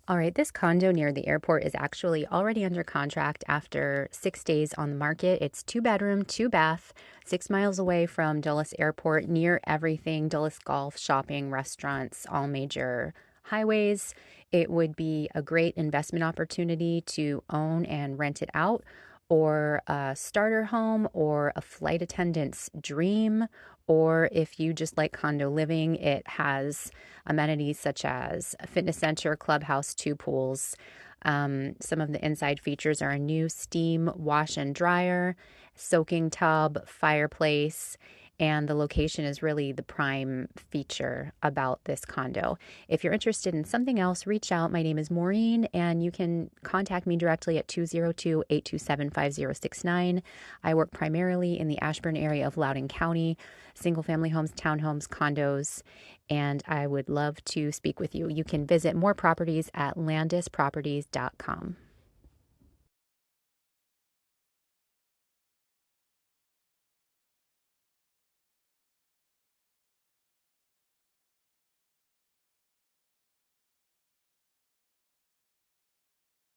All right, this condo near the airport is actually already under contract after 6 days on the market. It's 2 bedroom, 2 bath, 6 miles away from Dulles Airport, near everything Dulles Golf, shopping, restaurants, all major highways. It would be a great investment opportunity to own and rent it out, or a starter home, or a flight attendant's dream. Or if you just like condo living, it has amenities such as a fitness center, clubhouse, 2 pools. Some of the inside features are a new steam wash and dryer, soaking tub, fireplace, and the location is really the prime feature about this condo. If you're interested in something else, reach out. My name is Maureen, and you can contact me directly at 202-827-5069. I work primarily in the Ashburn area of Loudoun County, single family homes, townhomes, condos, and I would love to speak with you. You can visit more properties at landesproperties.com.